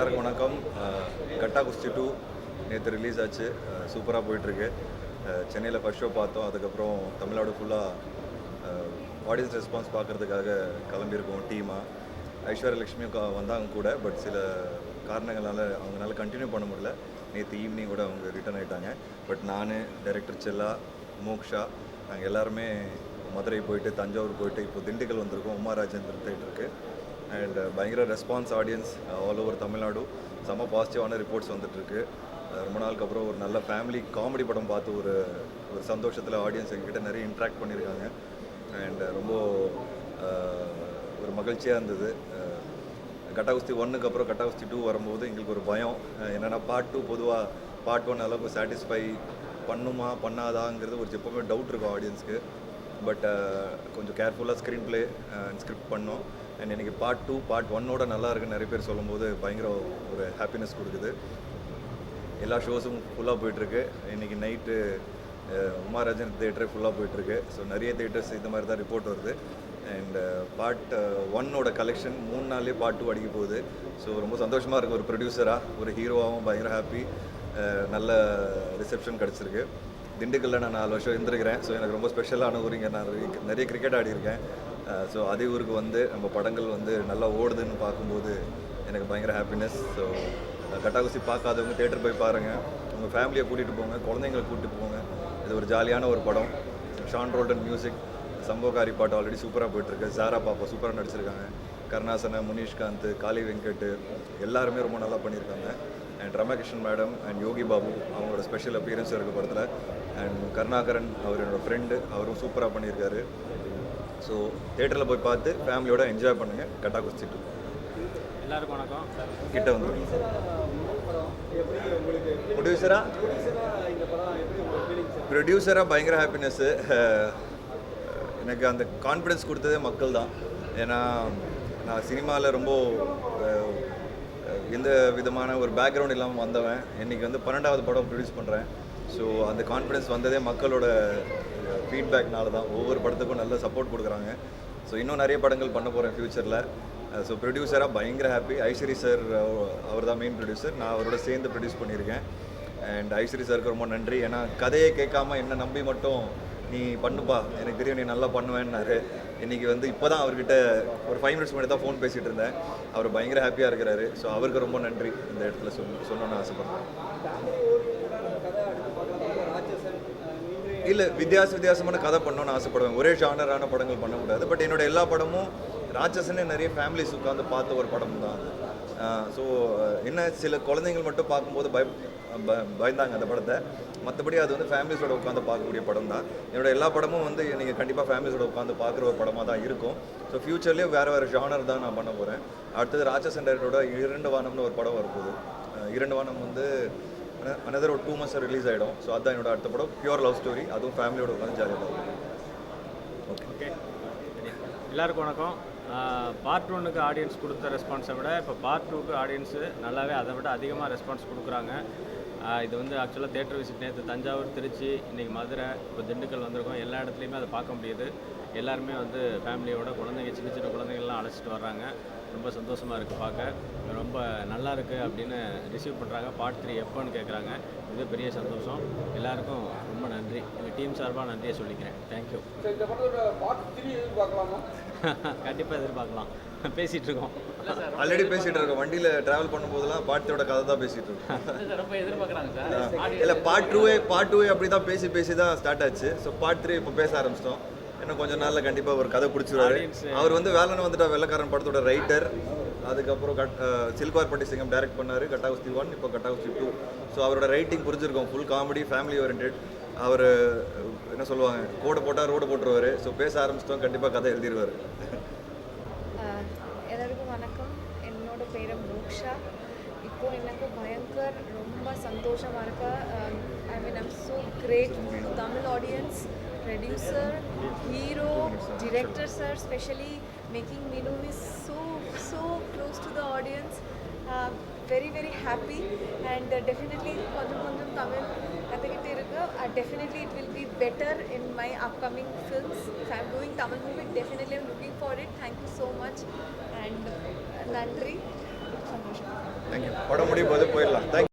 எல்லாருக்கும் வணக்கம். கட்டா குஸ்தி 2 நேற்று ரிலீஸ் ஆச்சு. சூப்பராக போயிட்டுருக்கு. சென்னையில் ஃபர்ஸ்ட் ஷோ பார்த்தோம். அதுக்கப்புறம் தமிழ்நாடு ஃபுல்லாக ஆடியன்ஸ் ரெஸ்பான்ஸ் பார்க்குறதுக்காக கிளம்பியிருக்கோம் டீமாக. ஐஸ்வர்யலக்ஷ்மியும் வந்தாங்க கூட, பட் சில காரணங்களால் அவங்களால கண்டினியூ பண்ண முடியல. நேற்று ஈவினிங் கூட அவங்க ரிட்டர்ன் ஆகிட்டாங்க. பட் நான், டைரக்டர் செல்லா, மோக்ஷா, நாங்கள் எல்லாருமே மதுரை போயிட்டு, தஞ்சாவூர் போயிட்டு, இப்போ திண்டுக்கல் வந்திருக்கோம் உமா ராஜேந்திரன் தேட்டருக்கு. அண்ட் பயங்கர response audience all over Tamil Nadu. செம்ம பாசிட்டிவான ரிப்போர்ட்ஸ் வந்துட்டுருக்கு. ரொம்ப நாளுக்கு அப்புறம் ஒரு நல்ல ஃபேமிலி காமெடி படம் பார்த்து ஒரு சந்தோஷத்தில் ஆடியன்ஸ் எங்ககிட்ட நிறைய இன்ட்ராக்ட் பண்ணியிருக்காங்க. அண்ட் ரொம்ப ஒரு மகிழ்ச்சியாக இருந்தது. கட்டா குஸ்தி 1க்கு அப்புறம் கட்டா குஸ்தி 2 வரும்போது எங்களுக்கு ஒரு பயம். என்னென்னா பார்ட் 2 பொதுவாக பார்ட் 1 அளவுக்கு சாட்டிஸ்ஃபை பண்ணுமா பண்ணாதாங்கிறது ஒரு எப்போவுமே டவுட் இருக்கும் ஆடியன்ஸ்க்கு. பட் கொஞ்சம் கேர்ஃபுல்லாக ஸ்க்ரீன் ப்ளே ஸ்கிரிப்ட் பண்ணோம். அண்ட் இன்றைக்கி பார்ட் 2 பார்ட் 1ஓட நல்லா இருக்குன்னு நிறைய பேர் சொல்லும்போது பயங்கர ஒரு ஹாப்பினஸ் கொடுக்குது. எல்லா ஷோஸும் ஃபுல்லாக போயிட்டுருக்கு. இன்றைக்கி நைட்டு உமாராஜன் தேட்டரே ஃபுல்லாக போயிட்டுருக்கு. ஸோ நிறைய தேட்டர்ஸ் இந்த மாதிரி தான் ரிப்போர்ட் வருது. அண்ட் பார்ட் 1ஓட கலெக்ஷன் 3 நாள்லேயே பார்ட் 2 அடிக்க போகுது. ஸோ ரொம்ப சந்தோஷமாக இருக்குது. ஒரு ப்ரொடியூசராக, ஒரு ஹீரோவாகவும் பயங்கர ஹாப்பி. நல்ல ரிசெப்ஷன் கிடச்சிருக்கு. திண்டுக்கல்ல நான் 4 வருஷம் இருந்திருக்கிறேன். ஸோ எனக்கு ரொம்ப ஸ்பெஷலான ஊர். இங்கே நான் நிறைய கிரிக்கெட் ஆடியிருக்கேன். ஸோ அதே ஊருக்கு வந்து நம்ம படங்கள் வந்து நல்லா ஓடுதுன்னு பார்க்கும்போது எனக்கு பயங்கர ஹாப்பினஸ். ஸோ கட்டா குஸ்தி பார்க்காதவங்க தேட்டர் போய் பாருங்கள். உங்கள் ஃபேமிலியை கூட்டிகிட்டு போங்க, குழந்தைங்களை கூட்டிகிட்டு போங்க. இது ஒரு ஜாலியான ஒரு படம். ஷான் ரோல்டன் மியூசிக், சம்பவகாரி பாட்டு ஆல்ரெடி சூப்பராக போயிட்டுருக்கு. ஜாரா பாப்பா சூப்பராக நடிச்சிருக்காங்க. கருணாசன, முனிஷ்காந்த், காளி வெங்கட் எல்லாருமே ரொம்ப நல்லா பண்ணியிருக்காங்க. And Ramakrishnan madam and Yogi Babu அவங்களோட ஸ்பெஷல் அப்பியரன்ஸ் இருக்குது படத்தில். அண்ட் கருணாகரன் அவர் என்னோடய ஃப்ரெண்டு, அவரும் சூப்பராக பண்ணியிருக்காரு. ஸோ தேட்டரில் போய் பார்த்து ஃபேமிலியோட என்ஜாய் பண்ணுங்கள். கட்டா குஸ்தி 2. எல்லாருக்கும் வணக்கம். கிட்ட வந்து ப்ரொடியூசராக பயங்கர ஹாப்பினஸ்ஸு. எனக்கு அந்த கான்ஃபிடென்ஸ் கொடுத்ததே மக்கள் தான். ஏன்னா நான் சினிமாவில் ரொம்ப எந்த விதமான ஒரு பேக்ரவுண்ட் இல்லாமல் வந்தவன். இன்றைக்கி வந்து 12வது படம் ப்ரொடியூஸ் பண்ணுறேன். ஸோ அந்த கான்ஃபிடென்ஸ் வந்ததே மக்களோட ஃபீட்பேக்னால தான். ஒவ்வொரு படத்துக்கும் நல்ல சப்போர்ட் கொடுக்குறாங்க. ஸோ இன்னும் நிறைய படங்கள் பண்ண போகிறேன் ஃப்யூச்சரில். ஸோ ப்ரொடியூசராக பயங்கர ஹாப்பி. ஐஸ்வரி சார் அவர் தான் மெயின் ப்ரொடியூசர். நான் அவரோட சேர்ந்து ப்ரொடியூஸ் பண்ணியிருக்கேன். அண்ட் ஐஸ்வரி சாருக்கு ரொம்ப நன்றி. ஏன்னா கதையை கேட்காம என்னை நம்பி மட்டும் நீ பண்ணுப்பா, எனக்கு தெரியும் நீ நல்லா பண்ணுவேன்னாரு. இன்றைக்கி வந்து இப்போ தான் அவர்கிட்ட ஒரு 5 மினிட்ஸ் முன்னாடி தான் ஃபோன் பேசிகிட்டு இருந்தேன். அவர் பயங்கர ஹாப்பியாக இருக்கிறாரு. ஸோ அவருக்கு ரொம்ப நன்றி இந்த இடத்துல சொல்லணும்னு ஆசைப்பட்றேன். இல்லை, வித்தியாசமான கதை பண்ணணும்னு ஆசைப்படுவேன். ஒரே ஜானரான படங்கள் பண்ண முடியாது. பட் என்னோடய எல்லா படமும் ராட்சசனே நிறைய ஃபேமிலிஸ் உட்காந்து பார்த்த ஒரு படம் தான். ஸோ என்ன சில குழந்தைங்கள் மட்டும் பார்க்கும்போது பயந்தாங்க அந்த படத்தை. மற்றபடி அது வந்து ஃபேமிலிஸோட உட்காந்து பார்க்கக்கூடிய படம் தான். என்னோடய எல்லா படமும் வந்து நீங்கள் கண்டிப்பாக ஃபேமிலிஸோட உட்காந்து பார்க்குற ஒரு படமாக தான் இருக்கும். ஸோ ஃப்யூச்சர்லேயே வேறு ஜானர் தான் நான் பண்ண போகிறேன். அடுத்தது ராட்சசன் டைரக்டரோட 2 வானம்னு ஒரு படம் வரப்போகுது. 2 வானம் வந்து another ஒரு 2 months ரிலீஸ் ஆகிடும். ஸோ அதுதான் என்னோட அடுத்த படம். Pure love story. அதுவும் ஃபேமிலியோட உட்காந்து ஜாலியாக பார்க்கணும். ஓகே, எல்லாருக்கும் வணக்கம். பார்ட் 1க்கு ஆடியன்ஸ் கொடுத்த ரெஸ்பான்ஸை விட இப்போ பார்ட் 2க்கு ஆடியன்ஸு நல்லாவே அதை விட அதிகமாக ரெஸ்பான்ஸ் கொடுக்குறாங்க. இது வந்து ஆக்சுவலாக தேட்டர் விசிட் நேற்று தஞ்சாவூர், திருச்சி, இன்றைக்கி மதுரை, இப்போ திண்டுக்கல் வந்திருக்கோம். எல்லா இடத்துலையுமே அதை பார்க்க முடியுது. எல்லாருமே வந்து ஃபேமிலியோட குழந்தைங்க, சின்ன சின்ன குழந்தைங்கள்லாம் அழைச்சிட்டு வர்றாங்க. ரொம்ப சந்தோஷமாக இருக்குது பார்க்க. ரொம்ப நல்லா இருக்குது அப்படின்னு ரிசீவ் பண்ணுறாங்க. பார்ட் 3 எப்போன்னு கேட்குறாங்க. இது பெரிய சந்தோஷம். எல்லாருக்கும் ரொம்ப நன்றி. எங்கள் டீம் சார்பாக நன்றியை சொல்லிக்கிறேன். தேங்க்யூ. கண்டிப்பாக எதிர்பார்க்கலாம். பேசிகிட்டு இருக்கோம். ஆல்ரெடி பேசிகிட்டு இருக்கோம். வண்டியில் ட்ராவல் பண்ணும்போதெல்லாம் பார்ட்டோட கதை தான் பேசிகிட்டு இருக்கோம். ரொம்ப எதிர்பார்க்குறாங்க சார். இல்லை, பார்ட் 2 அப்படி தான் பேசி தான் ஸ்டார்ட் ஆச்சு. ஸோ பார்ட் 3 இப்போ பேச ஆரம்பிச்சிட்டோம். இன்னும் கொஞ்சம் நாளில் கண்டிப்பாக ஒரு கதை பிடிச்சிருவாரு. அவர் வந்து வேலைன்னு வந்துட்டா வெள்ளக்காரன் படத்தோட ரைட்டர். அதுக்கப்புறம் சில்க்வார்பட்டி சிங்கம் டைரக்ட் பண்ணார். கட்டா குஸ்தி 1, இப்போ கட்டா குஸ்தி 2. ஸோ அவரோட ரைட்டிங் புரிஞ்சிருக்கும். Full comedy, family oriented. அவர் என்ன சொல்லுவாங்க, கோடை போட்டால் ரோடு போட்டுருவார். ஸோ பேச ஆரம்பிச்சிட்டோம், கண்டிப்பாக கதை எழுதிடுவார். எல்லாருக்கும் வணக்கம். என்னோட பேர் மோக்ஷா. இப்போ எனக்கு பயங்கர ரொம்ப சந்தோஷமாக இருக்கு. I mean I'm so great to Tamil audience, producer, hero, director sir, especially making Minu is so close to the audience. Very happy, and definitely konjam Tamil kathukittu irukku. Definitely it will be better in my upcoming films. If I'm doing Tamil movie, definitely I'm looking for it. Thank you so much, and nandri. Thank you. படம் முடியும் போது போயிடலாம். Thank you.